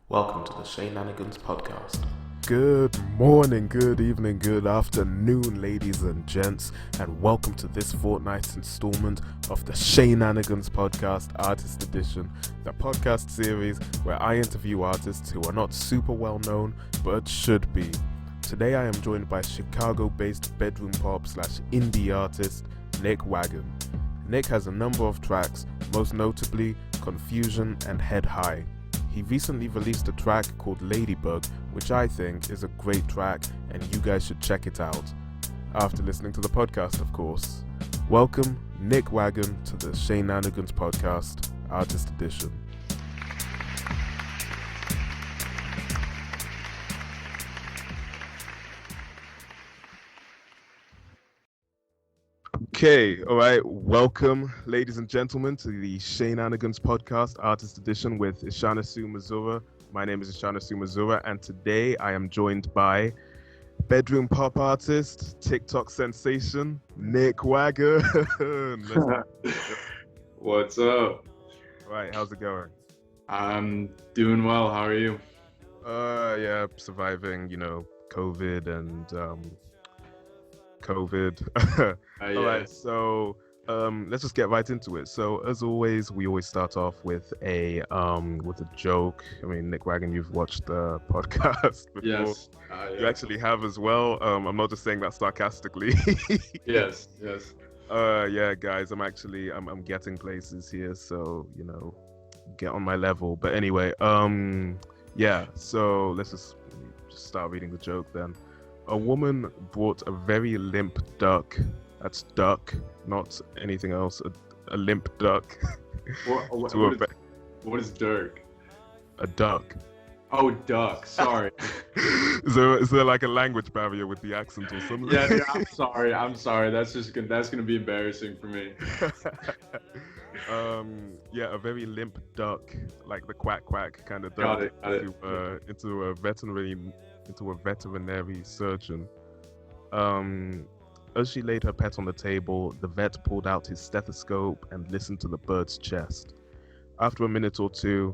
Welcome to the Shenanigans podcast. Good morning, good evening, good afternoon, ladies and gents, and welcome to this fortnight's installment of the Shenanigans podcast, Artist Edition, the podcast series where I interview artists who are not super well known but should be. Today I am joined by Chicago-based bedroom pop / indie artist Nick WAGEN. Nick has a number of tracks, most notably Confusion and Head High. He recently released a track called Ladybug, which I think is a great track and you guys should check it out. After listening to the podcast, of course. Welcome, Nick WAGEN, to the Shenanigans podcast, Artist Edition. Okay, all right. Welcome, ladies and gentlemen, to the Shenanigans podcast, Artist Edition with Ishana Sumazura. My name is Ishana Sumazura, and today I am joined by bedroom pop artist, TikTok sensation, Nick WAGEN. What's up? All right, how's it going? I'm doing well. How are you? Yeah, surviving, COVID and COVID. All right, so let's just get right into it. So as always, we always start off with a joke. I mean, Nick WAGEN, you've watched the podcast before. Yes. You actually have as well. I'm not just saying that sarcastically. Yes. Yeah, guys, I'm getting places here, so get on my level. But anyway, yeah. So let's just start reading the joke then. A woman brought a very limp duck. That's duck, not anything else. A limp duck. What is Dirk? A duck. Oh, duck. Sorry. Is there like a language barrier with the accent or something? Yeah. I'm sorry. That's gonna be embarrassing for me. Yeah, a very limp duck, like the quack quack kind of duck. Got it. Into a veterinary surgeon. As she laid her pet on the table, the vet pulled out his stethoscope and listened to the bird's chest. After a minute or two,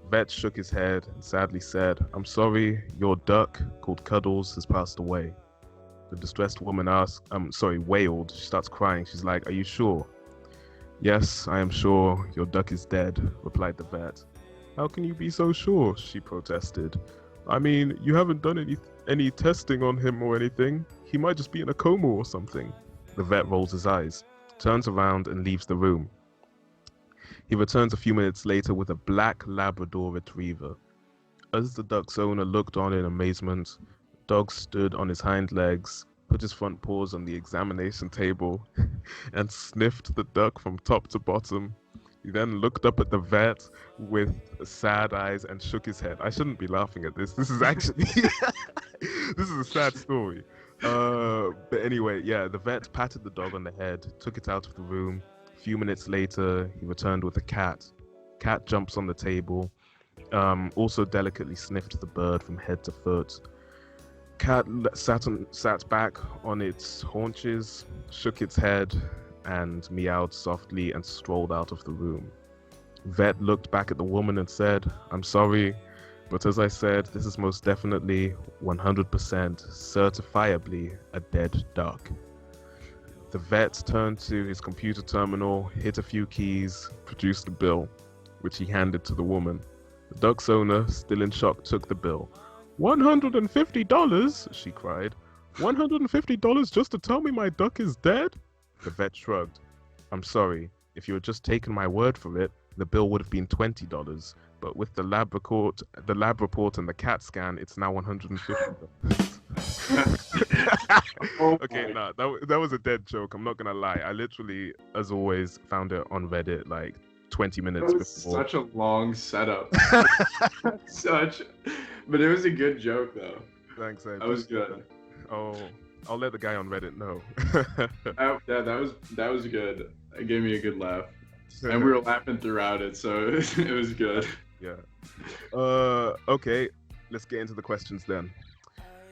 vet shook his head and sadly said, "I'm sorry, your duck, called Cuddles, has passed away." The distressed woman wailed. She starts crying. She's like, "Are you sure?" "Yes, I am sure. Your duck is dead," replied the vet. "How can you be so sure?" she protested. "I mean, you haven't done any testing on him or anything. He might just be in a coma or something." The vet rolls his eyes, turns around and leaves the room. He returns a few minutes later with a black Labrador retriever. As the duck's owner looked on in amazement, the dog stood on his hind legs, put his front paws on the examination table, and sniffed the duck from top to bottom. He then looked up at the vet with sad eyes and shook his head. I shouldn't be laughing at this. This is actually this is a sad story. But anyway, yeah, the vet patted the dog on the head, took it out of the room. A few minutes later, he returned with a cat. Cat jumps on the table, also delicately sniffed the bird from head to foot. Cat sat back on its haunches, shook its head, and meowed softly and strolled out of the room. Vet looked back at the woman and said, "I'm sorry, but as I said, this is most definitely 100% certifiably a dead duck." The vet turned to his computer terminal, hit a few keys, produced the bill, which he handed to the woman. The duck's owner, still in shock, took the bill. $150? she cried. $150 just to tell me my duck is dead? The vet shrugged. "I'm sorry. If you had just taken my word for it, the bill would have been $20. But with the lab report and the CAT scan, it's now $150. Okay, that was a dead joke. I'm not gonna lie. I literally, as always, found it on Reddit like 20 minutes That was before. such a long setup. But it was a good joke though. Thanks, Ed. That was good. Oh, I'll let the guy on Reddit know. That was good. It gave me a good laugh, and we were laughing throughout it, so it was good. Yeah. Okay, let's get into the questions then.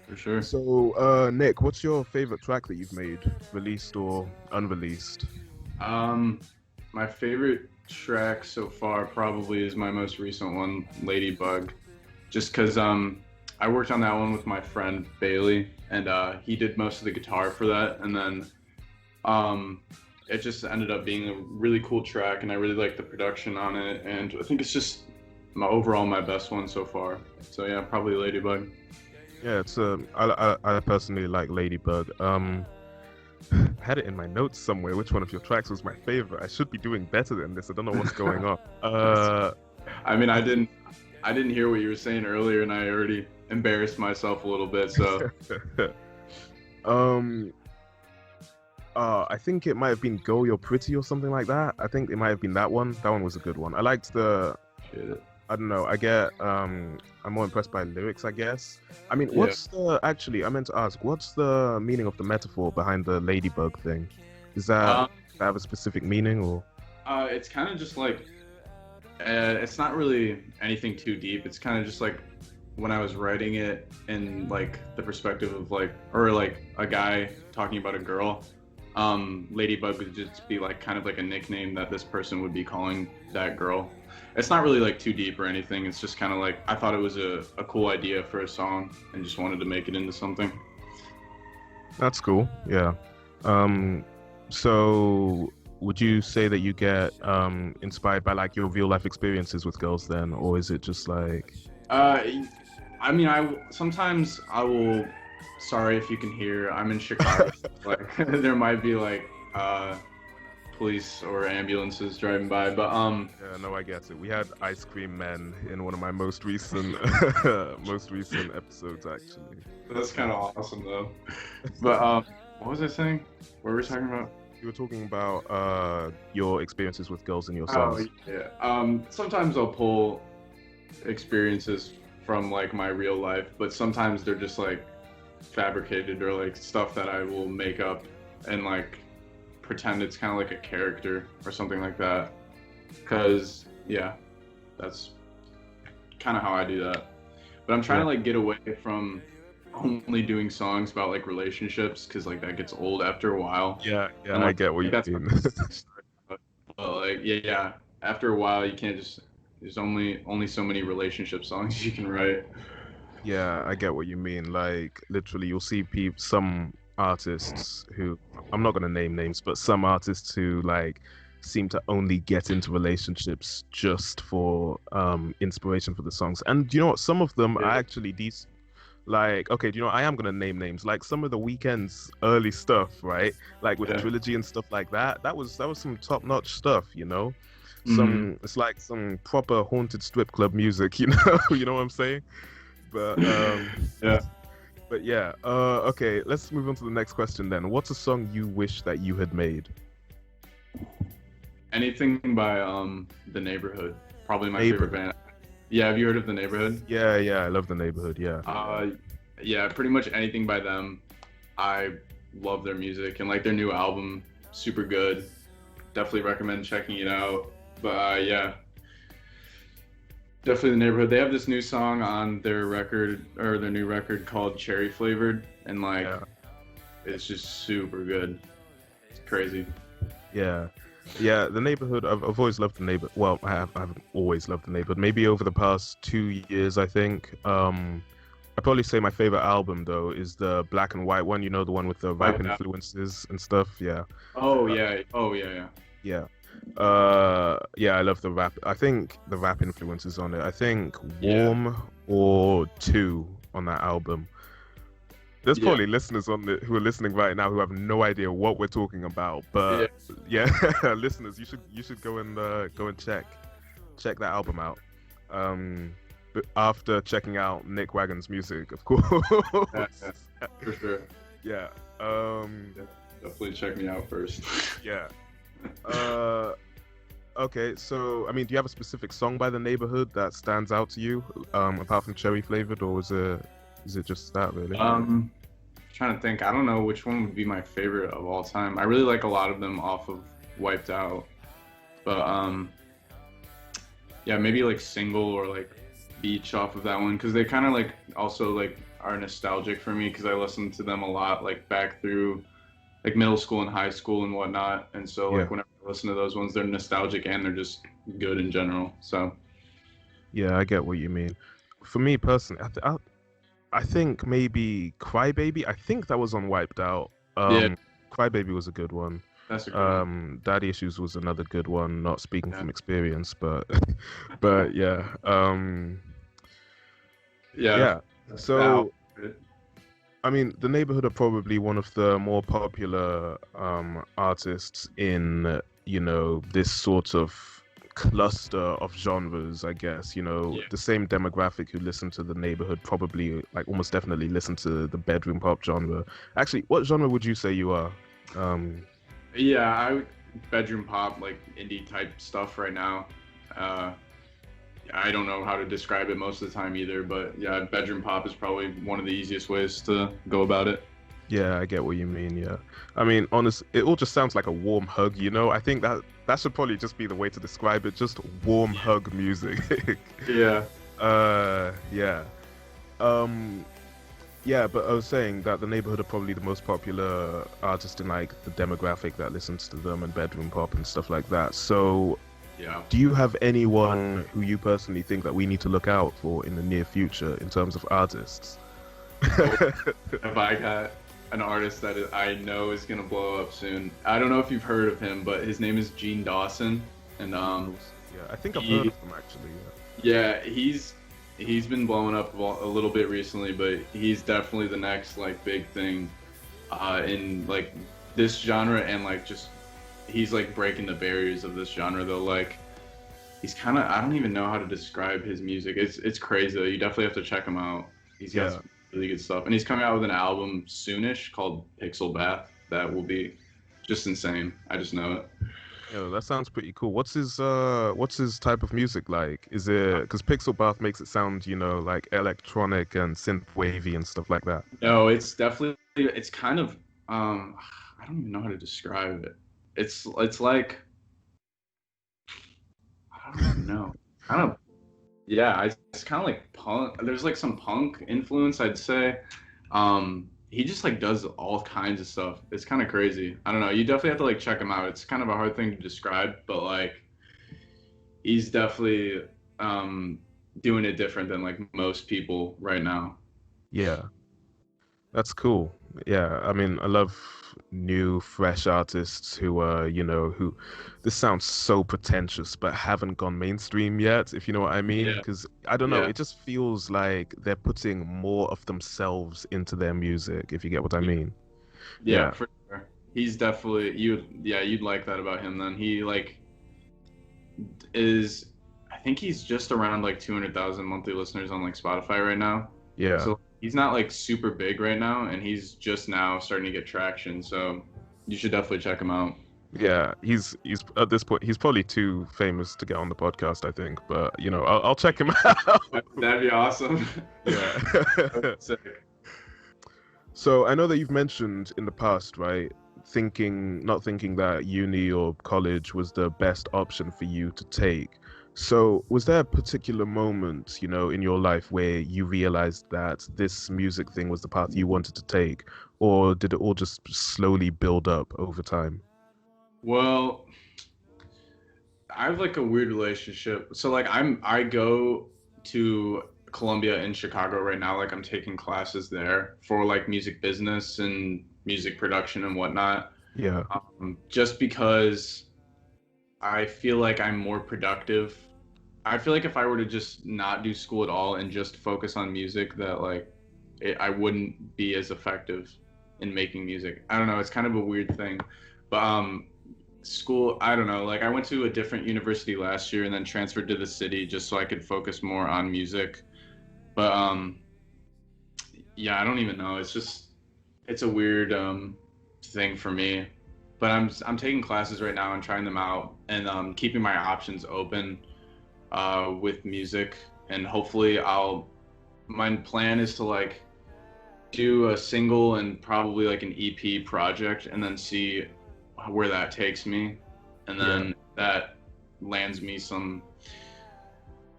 For sure. So, Nick, what's your favorite track that you've made, released or unreleased? My favorite track so far probably is my most recent one, Ladybug. just because I worked on that one with my friend Bailey, and he did most of the guitar for that, and then it just ended up being a really cool track, and I really like the production on it, and I think it's just my best one so far. So yeah, probably Ladybug. Yeah, it's I personally like Ladybug. Had it in my notes somewhere. Which one of your tracks was my favorite? I should be doing better than this. I don't know what's going on. I mean, I didn't hear what you were saying earlier, and I already embarrassed myself a little bit. So, I think it might have been "Go You're Pretty" or something like that. I think it might have been that one. That one was a good one. I liked the. I don't know. I'm more impressed by lyrics, I guess. I mean, what's the actually? I meant to ask, what's the meaning of the metaphor behind the ladybug thing? Is that have a specific meaning or? It's kind of just like, it's not really anything too deep. It's kind of just like when I was writing it in like the perspective of like, or like a guy talking about a girl. Ladybug would just be like kind of like a nickname that this person would be calling that girl. It's not really like too deep or anything. It's just kind of like I thought it was a cool idea for a song and just wanted to make it into something. That's cool. Yeah. So would you say that you get inspired by like your real life experiences with girls then, or is it just like? I mean, sometimes I will. Sorry if you can hear. I'm in Chicago. Like there might be like police or ambulances driving by, but Yeah, no, I get it. We had ice cream men in one of my most recent episodes actually. That's kind of awesome though. But what was I saying? What were we talking about? You were talking about your experiences with girls in your songs. Oh yeah. Sometimes I'll pull experiences from like my real life, but sometimes they're just like fabricated or like stuff that I will make up and like pretend it's kind of like a character or something like that. Because yeah, that's kind of how I do that. But I'm trying to like get away from only doing songs about like relationships because like that gets old after a while. Yeah, And, I get what you mean. But like yeah, after a while you can't just. There's only so many relationship songs you can write. Yeah, I get what you mean. Like literally, you'll see some artists who I'm not gonna name names, but some artists who like seem to only get into relationships just for inspiration for the songs. And you know what? Some of them are actually these. Like, okay, do you know, I am gonna name names. Like some of the Weeknd's early stuff, right? Like with Trilogy and stuff like that. That was some top-notch stuff, you know. It's like some proper haunted strip club music, you know. You know what I'm saying? But yeah. Okay, let's move on to the next question then. What's a song you wish that you had made? Anything by The Neighborhood. Probably my favorite band. Yeah, have you heard of The Neighborhood? Yeah, I love The Neighborhood, yeah. Yeah, pretty much anything by them. I love their music and like their new album, super good. Definitely recommend checking it out. But yeah, definitely The Neighborhood. They have this new song on their record or their new record called Cherry Flavored, and like it's just super good. It's crazy. Yeah, The Neighborhood. I've always loved The Neighborhood. Well, I haven't always loved The Neighborhood. Maybe over the past 2 years, I think. I'd probably say my favorite album though is the Black and White one. You know, the one with the rap influences and stuff. Yeah. Yeah. I love the rap. I think the rap influences on it. I think Warm or Two on that album. There's probably listeners who are listening right now who have no idea what we're talking about. But listeners, you should go and check that album out. But after checking out Nick Wagon's music, of course. For sure. Yeah. Definitely check me out first. Yeah. Okay, so I mean, do you have a specific song by The Neighborhood that stands out to you, apart from Cherry Flavored, or is it just that really? Trying to think. I don't know which one would be my favorite of all time. I really like a lot of them off of Wiped Out, but yeah, maybe like Single or like Beach off of that one because they kind of like also like are nostalgic for me because I listened to them a lot like back through like middle school and high school and whatnot, and so like whenever I listen to those ones, they're nostalgic and they're just good in general. So yeah, I get what you mean. for me personally, I think maybe Crybaby. I think that was on Wiped Out. Yeah, Crybaby was a good one. that's a good one. Daddy Issues was another good one. Not speaking Yeah. from experience, but but yeah. Yeah, Yeah. that So I mean, The Neighborhood are probably one of the more popular artists in, this sort of cluster of genres, I guess. yeah. The same demographic who listen to The Neighborhood probably, like, almost definitely listen to the bedroom pop genre. Actually, what genre would you say you are? Um, Yeah, bedroom pop, like indie type stuff right now. Uh, I don't know how to describe it most of the time either, but yeah, bedroom pop is probably one of the easiest ways to go about it. yeah, I get what you mean. Yeah. I mean, honest, it all just sounds like a warm hug. I think that should probably just be the way to describe it. Just warm hug music. Yeah. Yeah. Um, yeah, but I was saying that The Neighborhood are probably the most popular artist in like the demographic that listens to them and bedroom pop and stuff like that. So, Yeah. do you have anyone who you personally think that we need to look out for in the near future in terms of artists? If I got an artist that I know is gonna blow up soon, I don't know if you've heard of him, but his name is Gene Dawson, and Yeah, I think I've he- heard of them actually. yeah, he's been blowing up a little bit recently, but he's definitely the next like big thing in like this genre, and like just he's like breaking the barriers of this genre though. Like he's kind of, I don't even know how to describe his music. It's crazy though. You definitely have to check him out. He's got Yeah. some really good stuff, and he's coming out with an album soonish called Pixel Bath that will be just insane. I just know it. Yo, that sounds pretty cool. What's his type of music like? Is it because Pixel Bath makes it sound, like electronic and synth wavy and stuff like that? No, it's definitely, it's kind of I don't even know how to describe it. It's like, I don't even know. Kind of, yeah, it's kind of like punk. There's like some punk influence, I'd say. He just like does all kinds of stuff. It's kind of crazy. I don't know. You definitely have to like check him out. It's kind of a hard thing to describe, but like he's definitely doing it different than like most people right now. Yeah, that's cool. Yeah, I mean, I love new, fresh artists who who this sounds so pretentious, but haven't gone mainstream yet, if you know what I mean. Yeah, Because I don't know, yeah, it just feels like they're putting more of themselves into their music, if you get what I mean. yeah, Yeah. for sure. He's definitely you. Yeah, you'd like that about him. Then he like is. I think he's just around like 200,000 monthly listeners on like Spotify right now. Yeah. So he's not like super big right now, and he's just now starting to get traction. So you should definitely check him out. Yeah, he's at this point he's probably too famous to get on the podcast, I think. But I'll check him out. That'd be awesome. Yeah. Sick. So I know that you've mentioned in the past, right, not thinking that uni or college was the best option for you to take. So was there a particular moment, in your life where you realized that this music thing was the path you wanted to take, or did it all just slowly build up over time? Well, I have like a weird relationship. So like I go to Columbia in Chicago right now. Like I'm taking classes there for like music business and music production and whatnot. Yeah. Just because I feel like I'm more productive. I feel like if I were to just not do school at all and just focus on music, that like I wouldn't be as effective in making music. I don't know. It's kind of a weird thing, but school, I don't know. Like I went to a different university last year and then transferred to the city just so I could focus more on music. But yeah, I don't even know. It's a weird thing for me. But I'm taking classes right now and trying them out and keeping my options open with music, and hopefully my plan is to like do a single and probably like an EP project and then see where that takes me, and then that lands me some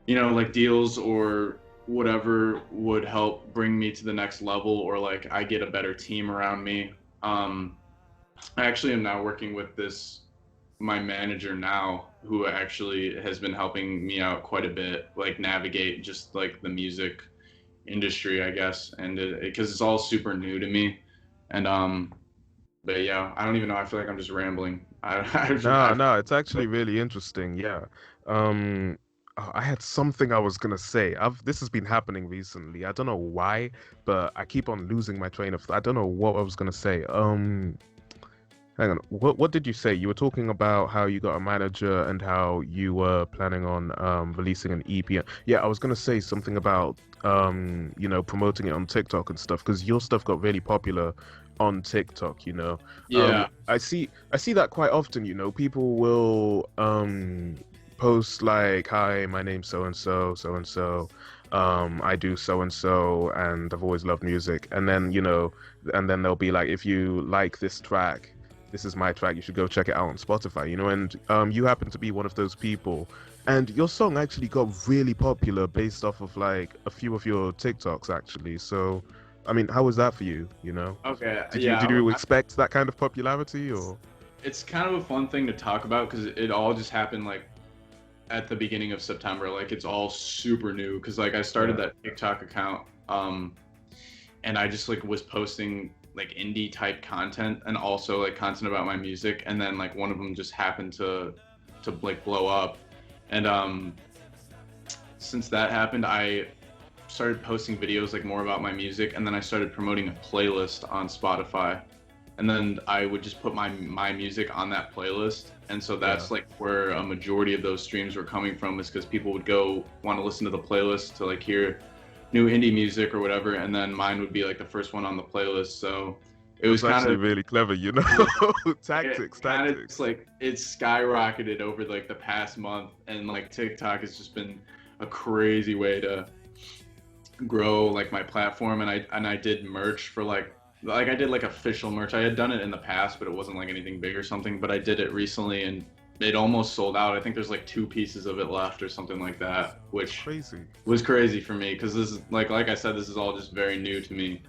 like deals or whatever would help bring me to the next level, or like I get a better team around me. I actually am now working with my manager now, who actually has been helping me out quite a bit, like navigate just like the music industry, I guess, and because it's all super new to me, and but yeah, I don't even know. I feel like I'm just rambling. No, it's actually really interesting. Yeah. Um, I had something I was gonna say. This has been happening recently. I don't know why, but I keep on losing my train of thought. I don't know what I was gonna say. Hang on. What did you say? You were talking about how you got a manager and how you were planning on releasing an EP. Yeah, I was gonna say something about promoting it on TikTok and stuff because your stuff got really popular on TikTok, Yeah. I see that quite often, people will post like, "Hi, my name's so and so, so and so. I do so and so, and I've always loved music." And then, and then they'll be like, "If you like this track, this is my track. You should go check it out on Spotify." And you happen to be one of those people. And your song actually got really popular based off of like a few of your TikToks, actually. So, I mean, how was that for you? Okay. Did Yeah. you expect that kind of popularity, or? It's kind of a fun thing to talk about because it all just happened like at the beginning of September. Like it's all super new because like I started that TikTok account, and I just like was posting like indie type content and also like content about my music, and then like one of them just happened to like blow up, and since that happened, I started posting videos like more about my music, and then I started promoting a playlist on Spotify, and then I would just put my music on that playlist, and so that's like where a majority of those streams were coming from, is because people would go want to listen to the playlist to like hear new indie music or whatever, and then mine would be like the first one on the playlist. So it was kind actually of really clever, tactics. It's like it's skyrocketed over like the past month, and like TikTok has just been a crazy way to grow like my platform. And I did merch for like I did like official merch. I had done it in the past, but it wasn't like anything big or something, but I did it recently and it almost sold out. I think there's like 2 pieces of it left or something like that, which was crazy for me because this is like I said, this is all just very new to me.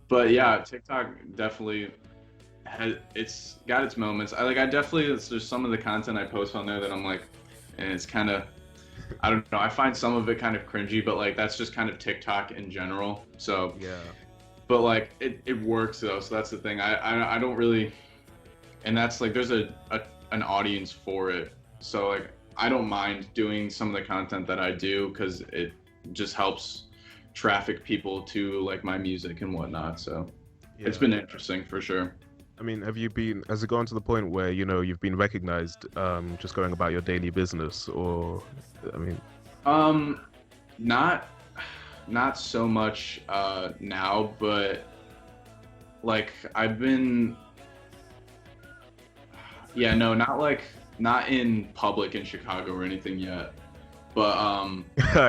But yeah, TikTok definitely it's got its moments. There's some of the content I post on there that I'm like, and it's kind of, I don't know, I find some of it kind of cringy, but like that's just kind of TikTok in general. So yeah, but like it works though, so that's the thing. I don't really, and that's like there's an audience for it, so like I don't mind doing some of the content that I do because it just helps traffic people to like my music and whatnot. So it's been interesting for sure. I mean, has it gone to the point where you've been recognized just going about your daily business, or I mean, not so much now, but like I've been, not in public in Chicago or anything yet, but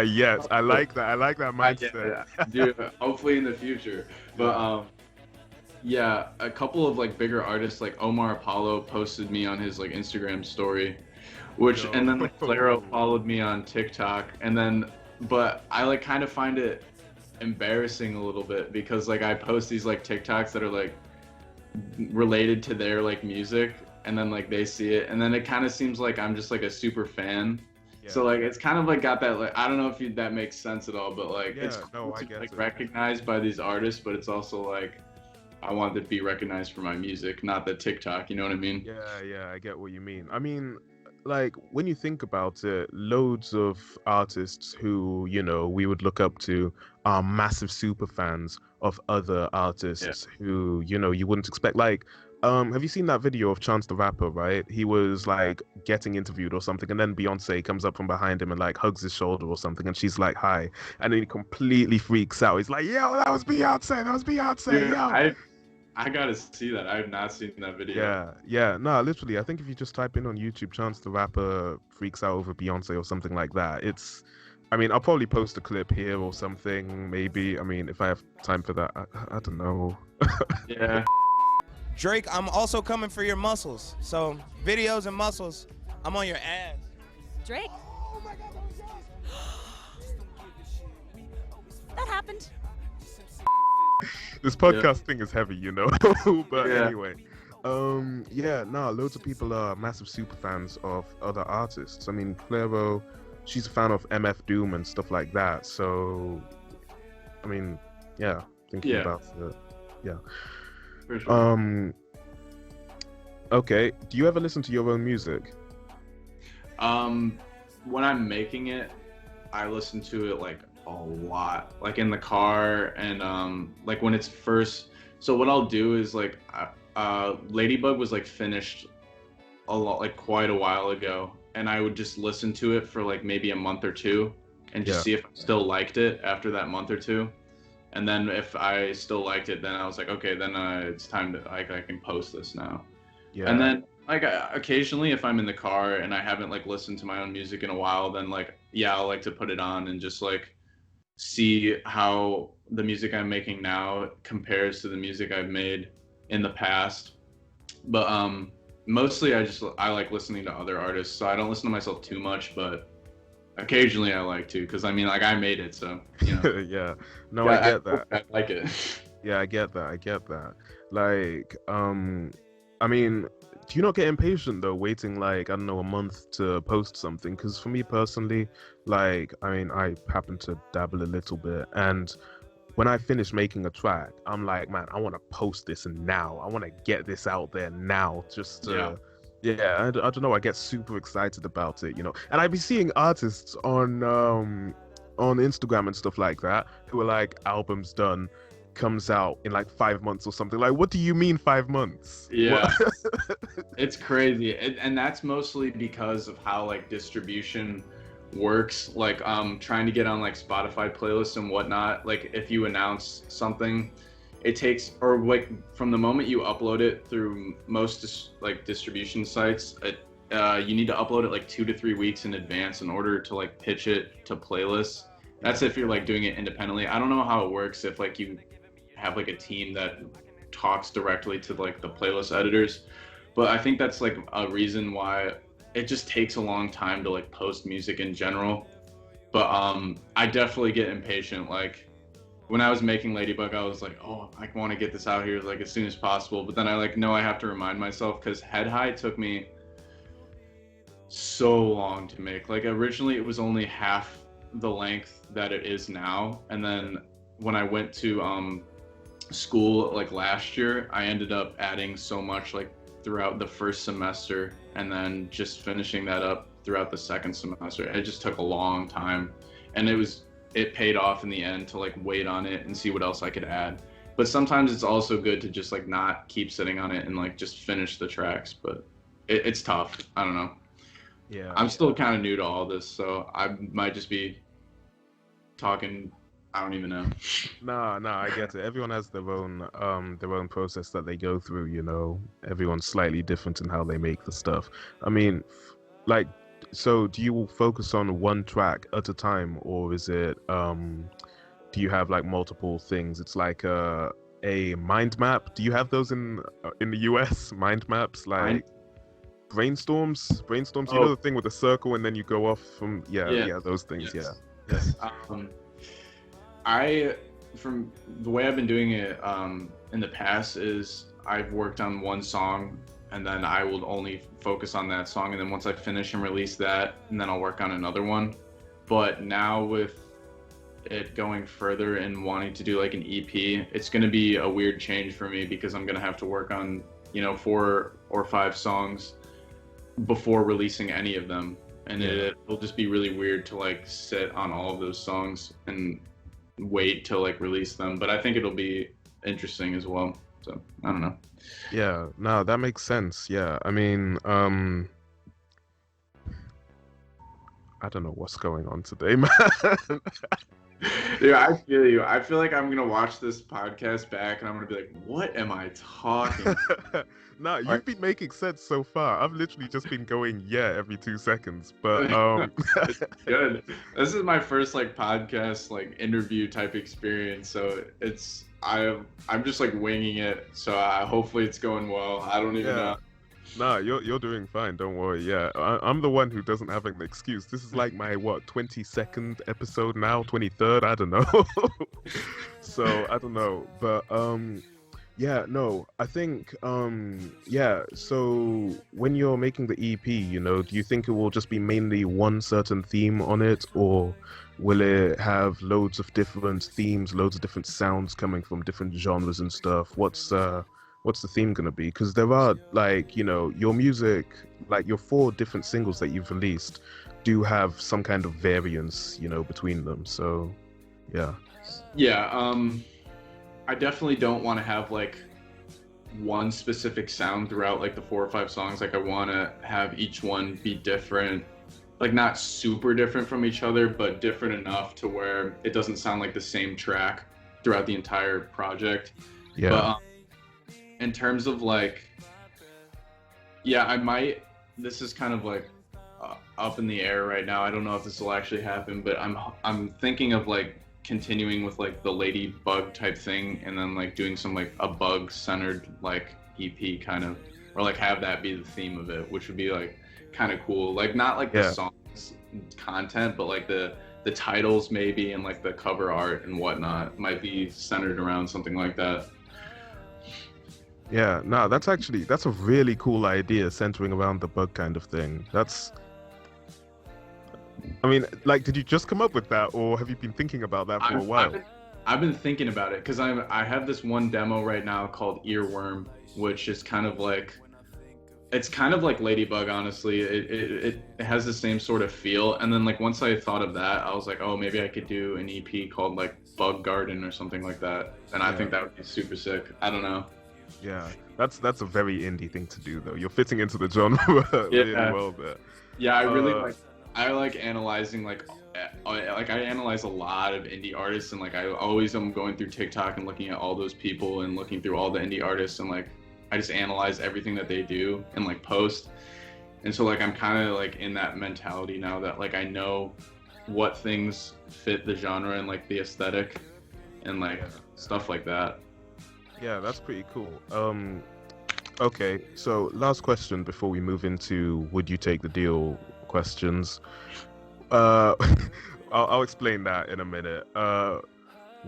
yes, I like that mindset. Dude, hopefully in the future. But yeah, a couple of like bigger artists like Omar Apollo posted me on his like Instagram story, and then like Claro followed me on TikTok, and then but I like kind of find it embarrassing a little bit because like I post these like TikToks that are like related to their like music, and then like they see it, and then it kind of seems like I'm just like a super fan. So like it's kind of like got that like, I don't know if that makes sense at all, but like it's cool to like recognized by these artists, but it's also like I want to be recognized for my music, not the TikTok, you know what I mean? Yeah, I get what you mean. I mean, like when you think about it, loads of artists who we would look up to are massive super fans of other artists who you wouldn't expect. Like have you seen that video of Chance the Rapper, right? He was like getting interviewed or something, and then Beyonce comes up from behind him and like hugs his shoulder or something, and she's like, "Hi," and then he completely freaks out. He's like, "Yo, that was Beyonce, Dude, yo." I gotta see that. I have not seen that video. Yeah. No, literally, I think if you just type in on YouTube, Chance the Rapper freaks out over Beyonce or something like that, I mean, I'll probably post a clip here or something, maybe. I mean, if I have time for that, I don't know. Yeah. Drake, I'm also coming for your muscles. So, videos and muscles, I'm on your ass. Drake? That happened. This podcast thing is heavy, but anyway. Yeah, no, loads of people are massive super fans of other artists. I mean, Clairo, she's a fan of MF Doom and stuff like that. So, I mean, yeah, thinking Yeah. about it, yeah. For sure. Okay. Do you ever listen to your own music? When I'm making it, I listen to it like a lot, like in the car and like when it's first. So what I'll do is like, Ladybug was like finished a lot, like quite a while ago, and I would just listen to it for like maybe a month or two, and just Yeah. see if I still liked it after that month or two. And then if I still liked it, then I was like, okay, then it's time to like I can post this now. Yeah. And then like occasionally if I'm in the car and I haven't like listened to my own music in a while, then like yeah, I'll like to put it on and just like see how the music I'm making now compares to the music I've made in the past. But mostly I like listening to other artists, so I don't listen to myself too much, but occasionally I like to, because I mean like I made it, so you know. Yeah. No, Yeah, I get that. I like it. Yeah, I get that. I get that. Like, I mean, do you not get impatient though, waiting like, I don't know, a month to post something? Because for me personally, like, I mean, I happen to dabble a little bit, and when I finish making a track, I'm like, man, I want to post this now. I want to get this out there now, just to, yeah. I don't know. I get super excited about it, you know. And I be seeing artists on Instagram and stuff like that who are like, albums done, comes out in like 5 months or something. Like, what do you mean 5 months? Yeah. It's crazy, and that's mostly because of how like distribution works, like trying to get on like Spotify playlists and whatnot. Like if you announce something, it takes, or like from the moment you upload it through most like distribution sites, you need to upload it like 2 to 3 weeks in advance in order to like pitch it to playlists. That's if you're like doing it independently. I don't know how it works if like you have like a team that talks directly to like the playlist editors, but I think that's like a reason why it just takes a long time to like post music in general. But I definitely get impatient. Like when I was making Ladybug, I was like, oh, I want to get this out here like as soon as possible, but then I like know I have to remind myself, because Head High took me so long to make. Like originally it was only half the length that it is now, and then when I went to school like last year, I ended up adding so much like throughout the first semester, and then just finishing that up throughout the second semester. It just took a long time, and it paid off in the end to like wait on it and see what else I could add. But sometimes it's also good to just like not keep sitting on it and like just finish the tracks, but it's tough. I don't know. Yeah. I'm still kind of new to all this, so I might just be talking, I don't even know. No, I get it. Everyone has their own process that they go through, you know. Everyone's slightly different in how they make the stuff. I mean, like, so do you focus on one track at a time, or is it do you have like multiple things? It's like a mind map. Do you have those in the US? Mind maps, like brainstorms, you know, the thing with the circle and then you go off from those things. Yes. Yes. From the way I've been doing it in the past is I've worked on one song, and then I will only focus on that song, and then once I finish and release that, and then I'll work on another one. But now with it going further and wanting to do like an EP, it's going to be a weird change for me, because I'm going to have to work on, you know, 4 or 5 songs before releasing any of them, and it'll just be really weird to like sit on all of those songs and wait to like release them. But I think it'll be interesting as well, so I don't know. Yeah, no, that makes sense. Yeah, I mean, I don't know what's going on today, man. Dude, I feel you. I feel like I'm gonna watch this podcast back and I'm gonna be like, what am I talking? No, you've been making sense so far. I've literally just been going every 2 seconds, but It's good. This is my first like podcast like interview type experience, so I'm just like winging it. So hopefully it's going well. I don't even know. No, you're doing fine. Don't worry. Yeah, I'm the one who doesn't have an excuse. This is like my 22nd episode now, 23rd. I don't know. So I don't know, but Yeah, no, I think yeah, so when you're making the EP, do you think it will just be mainly one certain theme on it, or will it have loads of different themes, loads of different sounds coming from different genres and stuff? What's the theme gonna be? Because there are like, your music, like your 4 different singles that you've released do have some kind of variance, between them. So, yeah. Yeah, I definitely don't want to have like one specific sound throughout like the 4 or 5 songs. Like I want to have each one be different, like not super different from each other, but different enough to where it doesn't sound like the same track throughout the entire project. Yeah. But in terms of like, yeah, I might. This is kind of like up in the air right now. I don't know if this will actually happen, but I'm thinking of like continuing with like the ladybug type thing, and then like doing some like a bug centered like EP kind of, or like have that be the theme of it, which would be like kind of cool. Like not like the songs content, but like the titles maybe, and like the cover art and whatnot might be centered around something like that. Yeah, no, that's a really cool idea, centering around the bug kind of thing. I mean, like, did you just come up with that, or have you been thinking about that for a while? I've been thinking about it because I have this one demo right now called Earworm, which is kind of like, it's kind of like Ladybug, honestly. It has the same sort of feel. And then like once I thought of that, I was like, oh, maybe I could do an EP called like Bug Garden or something like that. And I think that would be super sick. I don't know. Yeah, that's a very indie thing to do, though. You're fitting into the genre really well there. Yeah, I like analyzing like I analyze a lot of indie artists, and like I always am going through TikTok and looking at all those people and looking through all the indie artists, and like I just analyze everything that they do and like post. And so like I'm kind of like in that mentality now that like I know what things fit the genre and like the aesthetic and like stuff like that. Yeah, that's pretty cool. Okay, so last question before we move into would you take the deal questions. I'll explain that in a minute.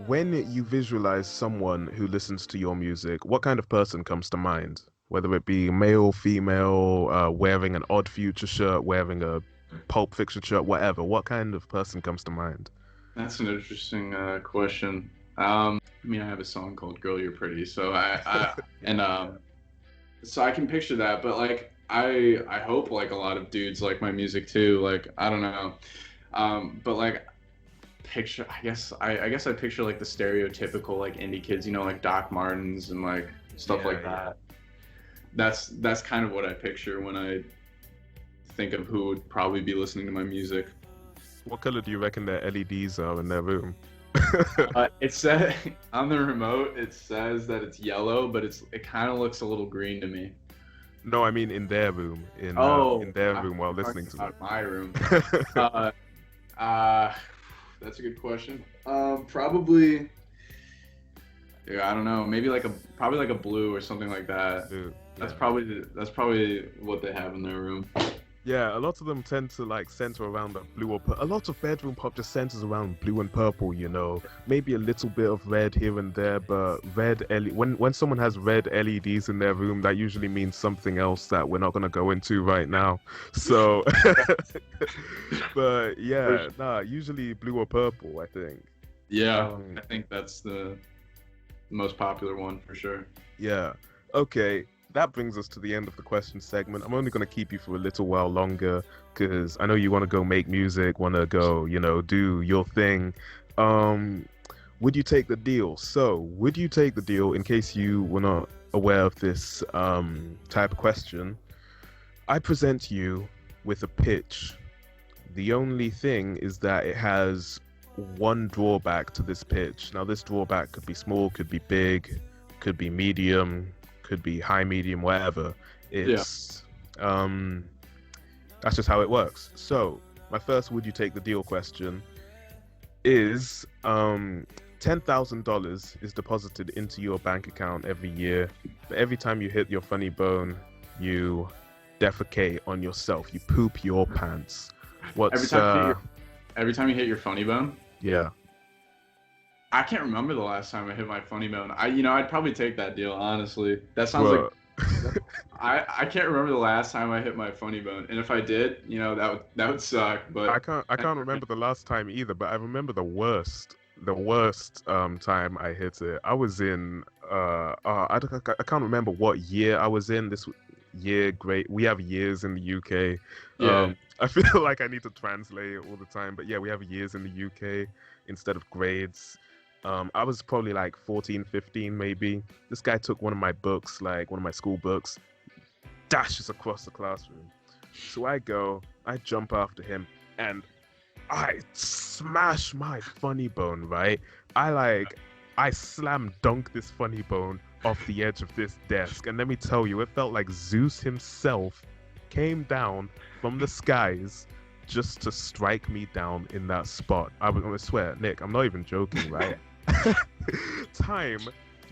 When you visualize someone who listens to your music, what kind of person comes to mind? Whether it be male, female, wearing an Odd Future shirt, wearing a Pulp Fiction shirt, whatever. What kind of person comes to mind? That's an interesting question. I mean, I have a song called "Girl You're Pretty," so so I can picture that. But like, I hope like a lot of dudes like my music too. Like I don't know, but like picture. I guess I picture like the stereotypical like indie kids, like Doc Martens and like stuff like that. That's kind of what I picture when I think of who would probably be listening to my music. What color do you reckon their LEDs are in their room? It said on the remote, it says that it's yellow, but it kind of looks a little green to me. No, I mean in their room. In their room while listening to it. My room. That's a good question. Probably. Yeah, I don't know. Maybe probably like a blue or something like that. Dude, that's probably what they have in their room. Yeah, a lot of them tend to like center around the blue or a lot of bedroom pop just centers around blue and purple, maybe a little bit of red here and there, but when someone has red LEDs in their room, that usually means something else that we're not going to go into right now. So but yeah, usually blue or purple, I think. Yeah, I think that's the most popular one for sure. Yeah. Okay. That brings us to the end of the question segment. I'm only going to keep you for a little while longer because I know you want to go make music, want to go, do your thing. Would you take the deal? So, would you take the deal, in case you were not aware of this type of question? I present you with a pitch. The only thing is that it has one drawback to this pitch. Now, this drawback could be small, could be big, could be medium, could be high, medium, whatever. It's that's just how it works. So my first would you take the deal question is $10,000 is deposited into your bank account every year, but every time you hit your funny bone, you defecate on yourself, you poop your pants. Every time you hit your funny bone? Yeah. I can't remember the last time I hit my funny bone. I'd probably take that deal, honestly. That sounds Well, like I can't remember the last time I hit my funny bone. And if I did, that would suck. I But can't remember the last time either, but I remember the worst time I hit it. I was in I can't remember what year I was in. This year, great. We have years in the UK. yeah. I feel like I need to translate it all the time, but yeah, we have years in the UK instead of grades. I was probably like 14, 15 maybe. This guy took one of my books, like one of my school books, dashes across the classroom. So I jump after him, and I smash my funny bone, right? I slam dunk this funny bone off the edge of this desk. And let me tell you, it felt like Zeus himself came down from the skies just to strike me down in that spot. I swear, Nick, I'm not even joking, right? Time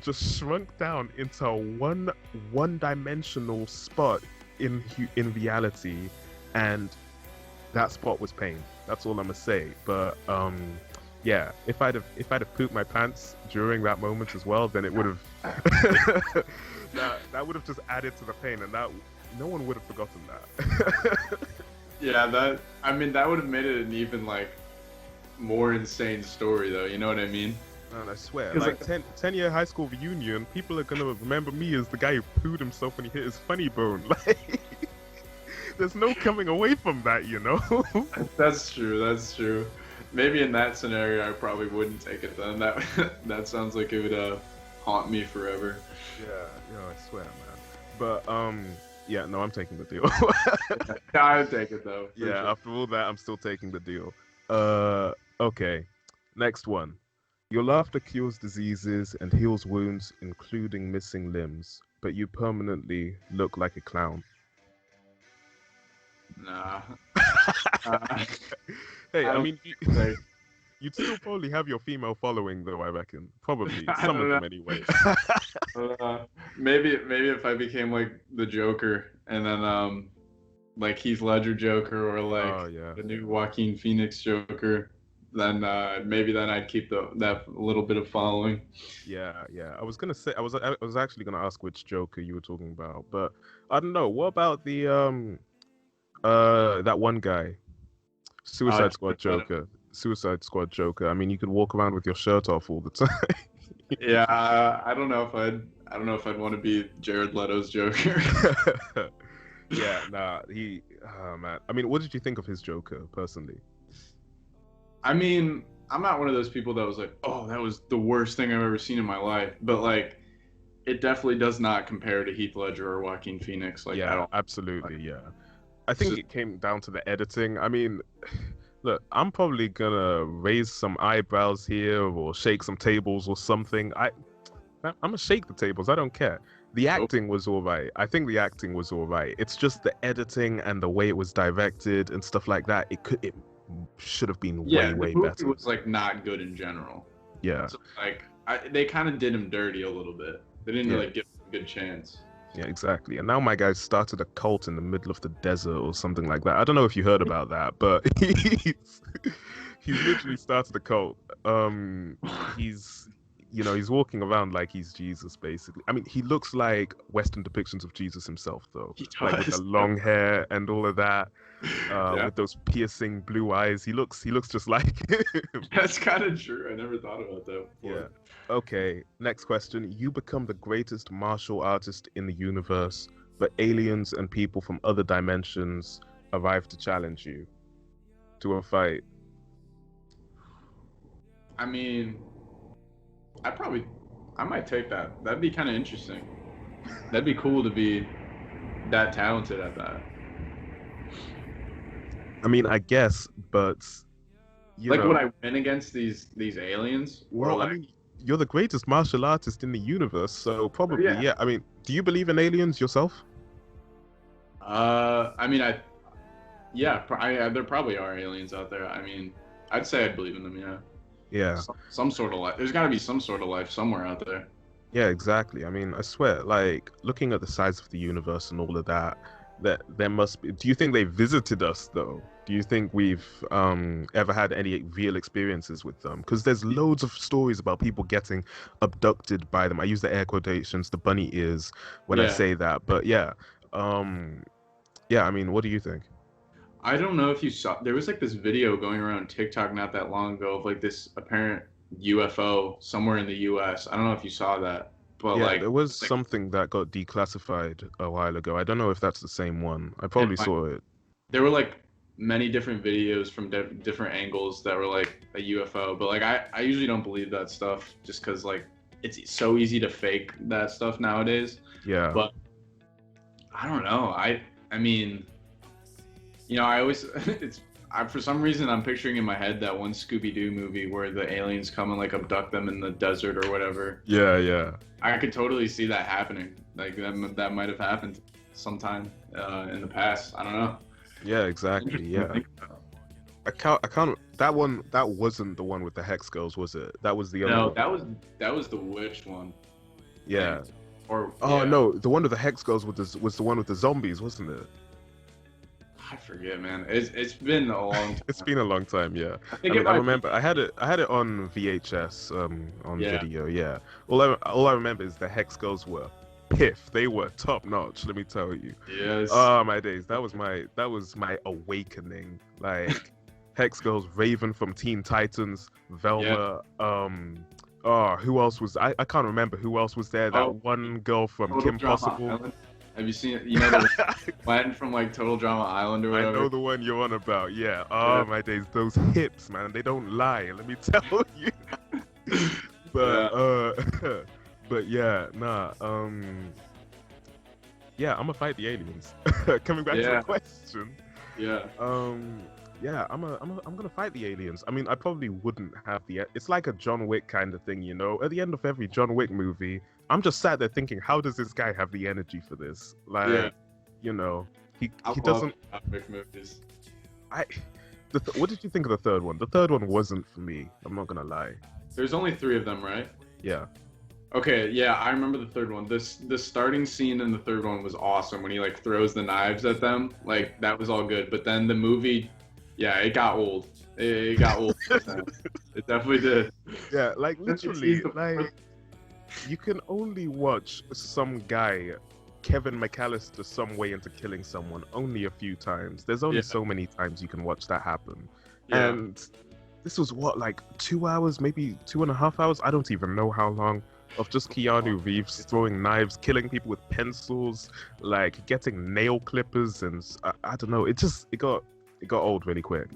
just shrunk down into a one-dimensional spot in reality, and that spot was pain. That's all I'm gonna say. But yeah, if I'd have pooped my pants during that moment as well, then it would have that would have just added to the pain, and that no one would have forgotten that. Yeah, that would have made it an even like more insane story though, you know what I mean? And I swear, 'Cause, like 10-year high school reunion, people are gonna remember me as the guy who pooed himself when he hit his funny bone. Like, there's no coming away from that, you know? That's true. Maybe in that scenario I probably wouldn't take it then. That sounds like it would haunt me forever. Yeah, I swear, man. But yeah, no, I'm taking the deal. Yeah, I would take it though. for Yeah, sure. after all that, I'm still taking the deal. Okay. Next one. Your laughter cures diseases and heals wounds, including missing limbs, but you permanently look like a clown. Nah. Uh, Hey, I don't mean, think- you'd still probably have your female following, though, I reckon. Probably. I Some of don't them, anyway. maybe if I became like the Joker and then like Heath Ledger Joker or like Oh, yeah. the new Joaquin Phoenix Joker, then maybe then I'd keep that little bit of following. Yeah. I was gonna say, I was actually gonna ask which Joker you were talking about, but I don't know. What about the that one guy, Suicide Squad Joker? Suicide Squad Joker. I mean, you could walk around with your shirt off all the time. Yeah, I don't know if I'd want to be Jared Leto's Joker. Yeah, nah, oh man. I mean, what did you think of his Joker, personally? I mean, I'm not one of those people that was like, oh, that was the worst thing I've ever seen in my life. But like, it definitely does not compare to Heath Ledger or Joaquin Phoenix. Like, at Yeah, all. absolutely, yeah. I think just- it came down to the editing. I mean, look, I'm probably gonna raise some eyebrows here or shake some tables or something. I'm gonna shake the tables. I don't care. The acting was all right. I think the acting was all right. It's just the editing and the way it was directed and stuff like that. It should have been yeah, way the movie better. was like not good in general. Yeah, So like, they kind of did him dirty a little bit. They didn't Yeah. really give him a good chance. yeah, exactly. And now my guy started a cult in the middle of the desert or something like that. I don't know if you heard about that, but he's literally started a cult. He's walking around like he's Jesus, basically. I mean, he looks like Western depictions of Jesus himself, though. He Like with does. the long hair and all of that, Yeah. with those piercing blue eyes. He looks just like him. That's kind of true. I never thought about that before. Yeah. Okay, next question. You become the greatest martial artist in the universe, but aliens and people from other dimensions arrive to challenge you to a fight. I mean, I might take that. That'd be kind of interesting. That'd be cool to be that talented at that. I mean, I guess, but Like, would I win against these aliens? Or Well, like, I mean, you're the greatest martial artist in the universe, so probably, Yeah. yeah. I mean, do you believe in aliens yourself? I mean, there probably are aliens out there. I mean, I'd say I believe in them. Yeah. Yeah. Some sort of life. There's got to be some sort of life somewhere out there. Yeah, exactly. I mean, I swear, like, looking at the size of the universe and all of that, that there must be. Do you think they visited us though? Do you think we've ever had any real experiences with them? Because there's loads of stories about people getting abducted by them. I use the air quotations, the bunny ears, when I Yeah. say that. But yeah, yeah. I mean, what do you think? I don't know if you saw, there was like this video going around TikTok not that long ago of like this apparent UFO somewhere in the US. I don't know if you saw that, but Yeah, like, there was like something that got declassified a while ago. I don't know if that's the same one. I it probably might, saw it. there were like many different videos from different angles that were like a UFO, but like I usually don't believe that stuff just because like it's so easy to fake that stuff nowadays. Yeah. But I don't know. I mean, you know, I always for some reason I'm picturing in my head that one Scooby Doo movie where the aliens come and like abduct them in the desert or whatever. Yeah, yeah. I could totally see that happening. Like that might have happened sometime in the past. I don't know. Yeah, exactly. Yeah. I can't. That one. That wasn't the one with the hex girls, was it? That was the other No, one. that was the witch one. Yeah. Like, or Oh yeah, no, the one with the hex girls was the one with the zombies, wasn't it? I forget, man. It's been a long time. It's been a long time. Yeah. I I think mean, I remember I had it on VHS, on Yeah. video. Yeah. All I remember is the hex girls were piff. They were top notch. Let me tell you. Yes. Oh my days. That was my awakening. Like Hex Girls, Raven from Teen Titans, Velma, oh, who else was I can't remember who else was there. That one girl from Total Kim Drama Possible. Island. Have you seen it? You know the one from like Total Drama Island or I whatever? know the one you're on about. Yeah. Oh Yeah. my days, those hips, man, they don't lie. Let me tell you. But but yeah, nah. Yeah, I'm gonna fight the aliens. Coming back to Yeah. the question. Yeah. Yeah, I'm gonna fight the aliens. I mean, I probably wouldn't have the. It's like a John Wick kind of thing, you know. At the end of every John Wick movie, I'm just sat there thinking, how does this guy have the energy for this? Like, Yeah. you know, he love doesn't. John movies. What did you think of the third one? The third one wasn't for me. I'm not gonna lie. There's only 3 of them, right? Yeah. Okay, yeah, I remember the third one. The starting scene in the third one was awesome when he like throws the knives at them. Like that was all good. But then the movie, yeah, it got old. It got old. It definitely did. Yeah, like That's literally, the like you can only watch some guy, Kevin McAllister, some way into killing someone only a few times. There's only Yeah. so many times you can watch that happen. Yeah. And this was what, like 2 hours, maybe 2.5 hours? I don't even know how long. Of just Keanu Reeves throwing knives, killing people with pencils, like getting nail clippers, and I don't know. It got old really quick.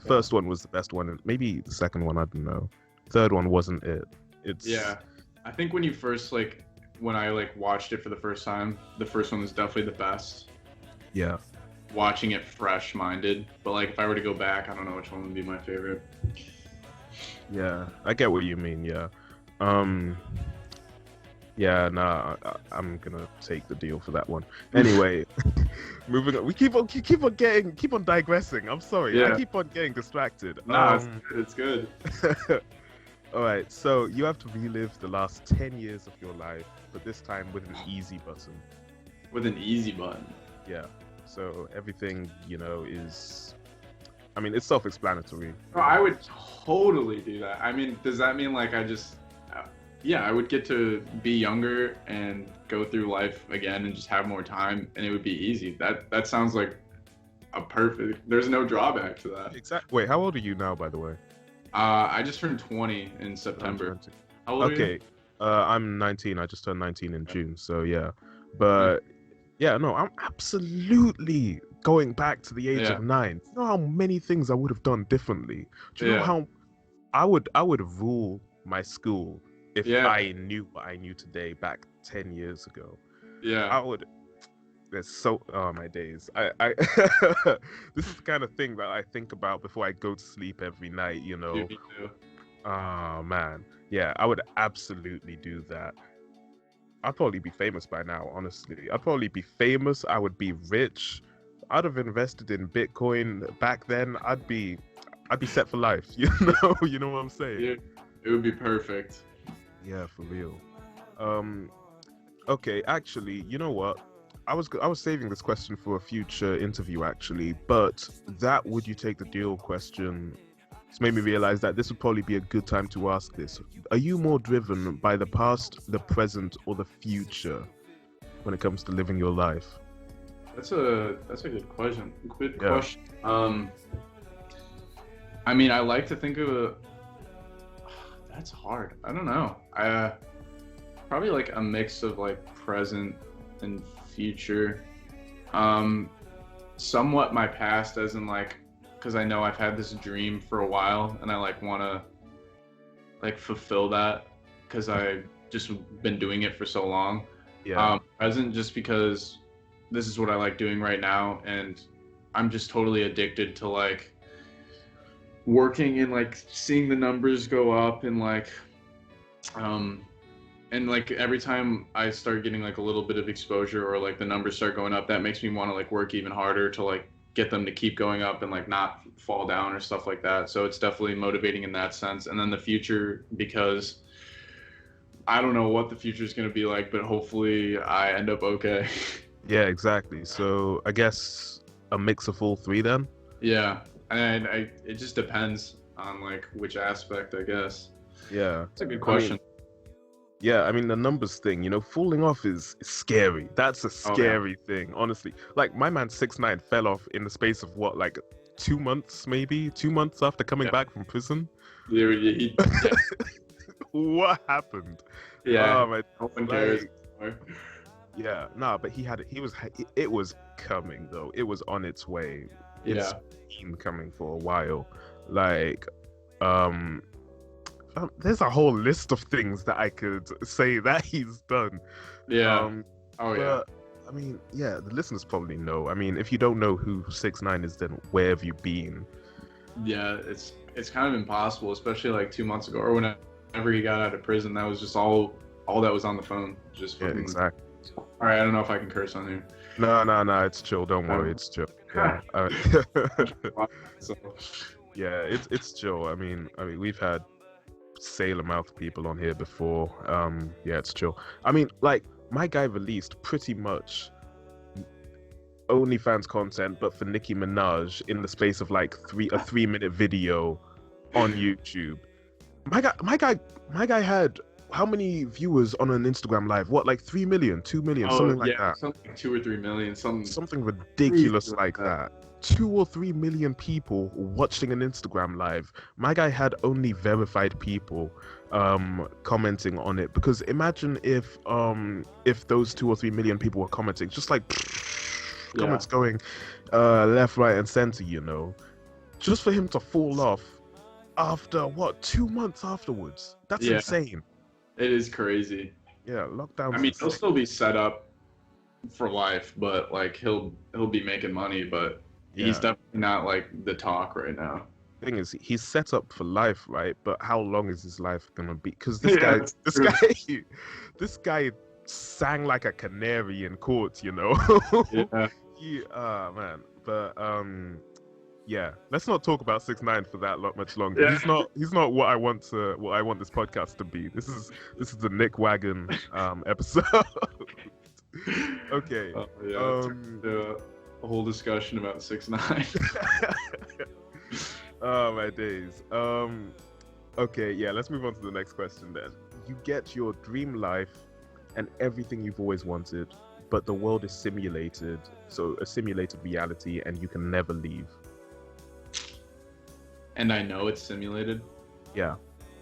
First one was the best one, and maybe the second one, I don't know. Third one wasn't it. It's Yeah. I think when I like watched it for the first time, the first one was definitely the best. yeah. Watching it fresh minded. But like if I were to go back, I don't know which one would be my favorite. Yeah, I get what you mean. Yeah, yeah. Nah, I'm gonna take the deal for that one. Anyway, moving on. We keep on digressing. I'm sorry. Yeah. I keep on getting distracted. Nah, it's good. All right. So you have to relive the last 10 years of your life, but this time with an easy button. With an easy button. Yeah. So everything is. I mean, it's self-explanatory. Oh, I would totally do that. I mean, does that mean like I would get to be younger and go through life again and just have more time and it would be easy. That sounds like a perfect, there's no drawback to that. Exactly. Wait, how old are you now, by the way? I just turned 20 in September. 20. How old are you? Okay. I'm 19. I just turned 19 in June. So yeah. But yeah, no, I'm absolutely going back to the age of 9. You know how many things I would have done differently? Do you know how I would rule my school if I knew what I knew today back 10 years ago? Yeah. I would. There's my days. I this is the kind of thing that I think about before I go to sleep every night, you know. Me too. Oh man. Yeah, I would absolutely do that. I'd probably be famous by now, honestly. I'd probably be famous. I would be rich. I'd have invested in Bitcoin back then. I'd be set for life. You know what I'm saying? It would be perfect. Yeah, for real. Okay, actually, you know what? I was saving this question for a future interview actually, but that would you take the deal question it's made me realize that this would probably be a good time to ask this. Are you more driven by the past, the present, or the future when it comes to living your life? That's a good question. Good Yeah. question. I mean, I like to think of a. That's hard. I don't know. I probably like a mix of like present and future. Somewhat my past, as in like, because I know I've had this dream for a while, and I like want to like fulfill that because I've just been doing it for so long. Yeah. Present just because this is what I like doing right now, and I'm just totally addicted to like working and like seeing the numbers go up and like every time I start getting like a little bit of exposure or like the numbers start going up, that makes me want to like work even harder to like get them to keep going up and like not fall down or stuff like that. So it's definitely motivating in that sense. And then the future, because I don't know what the future is going to be like, but hopefully I end up okay. Yeah, exactly. So I guess a mix of all three then? Yeah. And it just depends on like which aspect, I guess. Yeah. It's a good question. I mean the numbers thing, falling off is scary. That's a scary thing, honestly. Like my man 6ix9ine fell off in the space of what, like 2 months, maybe 2 months after coming back from prison. What happened? Yeah. No one cares. Yeah, no, but it was coming though. It was on its way. It's been coming for a while. Like, there's a whole list of things that I could say that he's done. Yeah. But, I mean, yeah, the listeners probably know. I mean, if you don't know who 6ix9ine is, then where have you been? Yeah, it's kind of impossible, especially like 2 months ago or whenever he got out of prison. That was just all that was on the phone. Just fucking... exactly. All right, I don't know if I can curse on here. No, it's chill. Don't worry, it's chill. Yeah. Yeah, it's chill. I mean, we've had sailor mouth people on here before. Yeah, it's chill. I mean, like my guy released pretty much OnlyFans content, but for Nicki Minaj in the space of like a 3-minute video on YouTube. My guy had how many viewers on an Instagram live? What, like 3 million, 2 million, something like that? Something like 2 or 3 million, something ridiculous like that. 2 or 3 million people watching an Instagram live. My guy had only verified people commenting on it, because imagine if those 2 or 3 million people were commenting, just like comments going left, right, and center, just for him to fall off after what, 2 months afterwards. That's insane. It is crazy. Yeah, lockdown. I mean, he'll still be set up for life, but like he'll be making money, but he's definitely not like the talk right now. Thing is, he's set up for life, right? But how long is his life gonna be? Because this guy sang like a canary in court, Yeah. Man. But yeah, let's not talk about 6ix9ine for that much longer. Yeah. He's not what I want this podcast to be. This is the Nick WAGEN episode. Okay. A whole discussion about 6ix9ine. Oh my days. Okay, yeah, let's move on to the next question then. You get your dream life and everything you've always wanted, but the world is simulated, so a simulated reality, and you can never leave. And I know it's simulated. Yeah.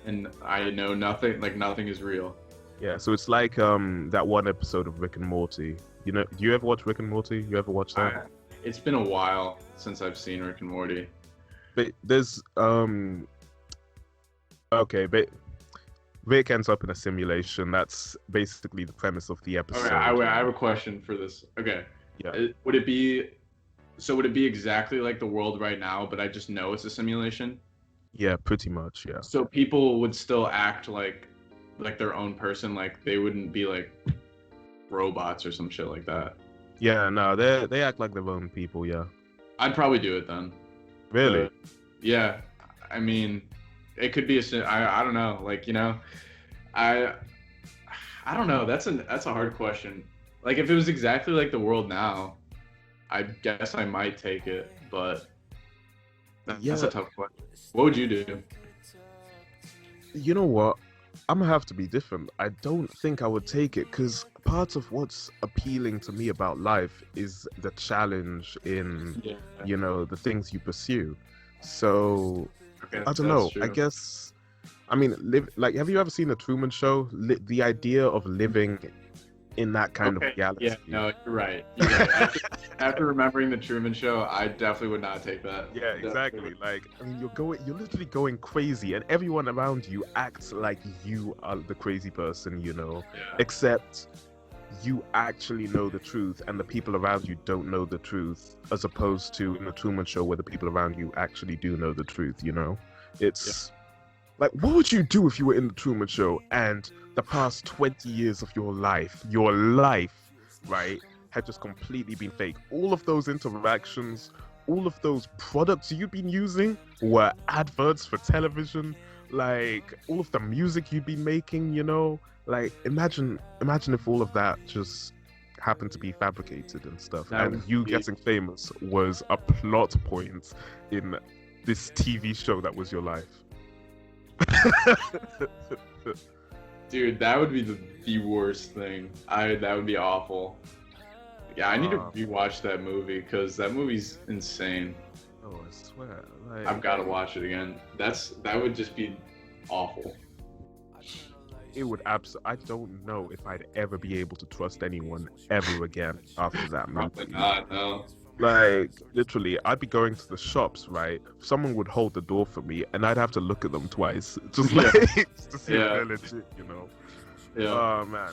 And I know nothing is real. Yeah, so it's like that one episode of Rick and Morty. Do you ever watch Rick and Morty? You ever watch that? It's been a while since I've seen Rick and Morty. But there's okay, but Rick ends up in a simulation. That's basically the premise of the episode. Okay, I have a question for this. Okay. Yeah. Would it be exactly like the world right now, but I just know it's a simulation? Yeah, pretty much, yeah. So people would still act like their own person, like they wouldn't be like robots or some shit like that. Yeah, no, they act like their own people, yeah. I'd probably do it then. Really? Yeah. I mean, it could be I don't know, like, I don't know. That's a hard question. Like if it was exactly like the world now, I guess I might take it, but that's Yeah. a tough question. What would you do? You know what? I'm gonna have to be different. I don't think I would take it because part of what's appealing to me about life is the challenge in, Yeah. the things you pursue. So Okay, I don't that's know. I true. guess, I mean, have you ever seen the Truman Show? The idea of living in that kind of Okay. reality. Yeah, no, you're right. You're right. After remembering the Truman Show, I definitely would not take that. Yeah, exactly. Like, I mean, you're literally going crazy, and everyone around you acts like you are the crazy person, Yeah. except you actually know the truth, and the people around you don't know the truth, as opposed to in the Truman Show where the people around you actually do know the truth, It's like, what would you do if you were in the Truman Show and the past 20 years of your life, right, had just completely been fake? All of those interactions, all of those products you've been using were adverts for television. Like, all of the music you've been making, like, imagine if all of that just happened to be fabricated and stuff, That and would you be- getting famous was a plot point in this TV show that was your life. Dude, that would be the worst thing. That would be awful. Yeah, I need to rewatch that movie because that movie's insane. Oh, I swear, like, I've got to watch it again. That would just be awful. it would I don't know if I'd ever be able to trust anyone ever again after that Probably movie. not. No. Like, literally, I'd be going to the shops, right? Someone would hold the door for me, and I'd have to look at them twice, just Yeah. just to see Yeah. if they're legit, Yeah. Oh man,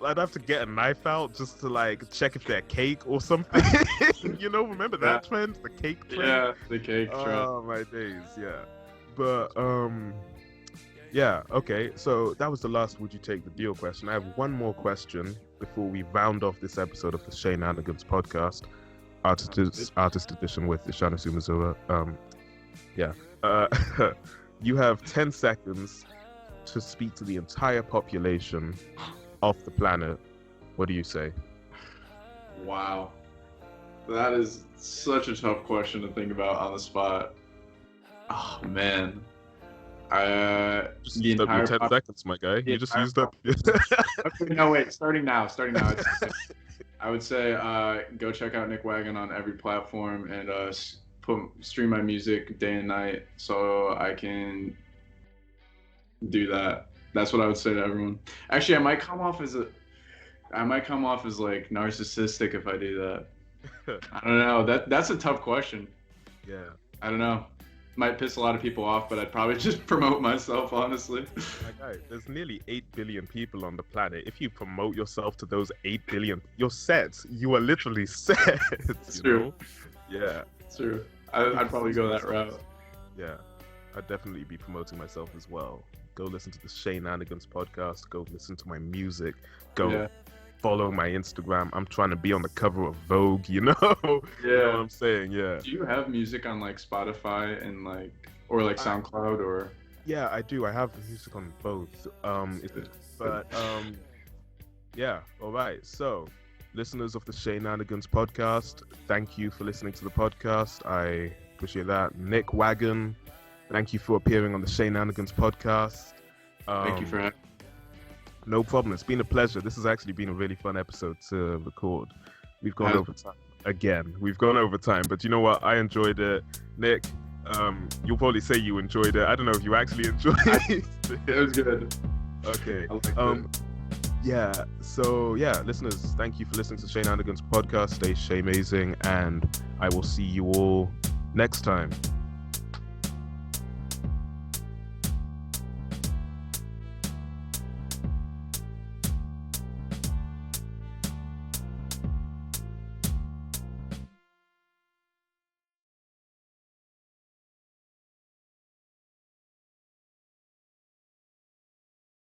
I'd have to get a knife out just to like check if they're cake or something. Remember that trend, the cake trend? Yeah. The cake trend. Oh my days, yeah. But yeah, okay. So that was the last "Would you take the deal?" question. I have one more question before we round off this episode of the Shenanigans podcast, artist edition with Ishana Sumazura. Yeah. You have 10 seconds to speak to the entire population of the planet. What do you say? Wow. That is such a tough question to think about on the spot. Oh man. Just The used up your entire 10 seconds, my guy. You just entire used up. Okay, no, wait. Starting now. I would say go check out Nick Wagon on every platform and stream my music day and night so I can do that. That's what I would say to everyone. Actually, I might come off as like narcissistic if I do that. I don't know. That's a tough question. Yeah. I don't know. Might piss a lot of people off, but I'd probably just promote myself, honestly. My guy, there's nearly 8 billion people on the planet. If you promote yourself to those 8 billion, you're set. You are literally set. It's true. Yeah. It's true. I'd probably go that route. Yeah. I'd definitely be promoting myself as well. Go listen to the Shenanigans podcast. Go listen to my music. Go follow my Instagram. I'm trying to be on the cover of Vogue, You know what I'm saying? Yeah. Do you have music on like Spotify and or SoundCloud or? Yeah, I do. I have music on both. Yeah. All right. So, listeners of the Shenanigans podcast, thank you for listening to the podcast. I appreciate that. Nick Wagon, thank you for appearing on the Shenanigans podcast. Thank you for having me. No problem. It's been a pleasure. This has actually been a really fun episode to record. We've gone over time again. We've gone over time, but you know what? I enjoyed it. Nick, you'll probably say you enjoyed it. I don't know if you actually enjoyed it. It was good. Okay. I liked it. Yeah. So yeah, listeners, thank you for listening to Shenanigans podcast. Stay amazing, and I will see you all next time.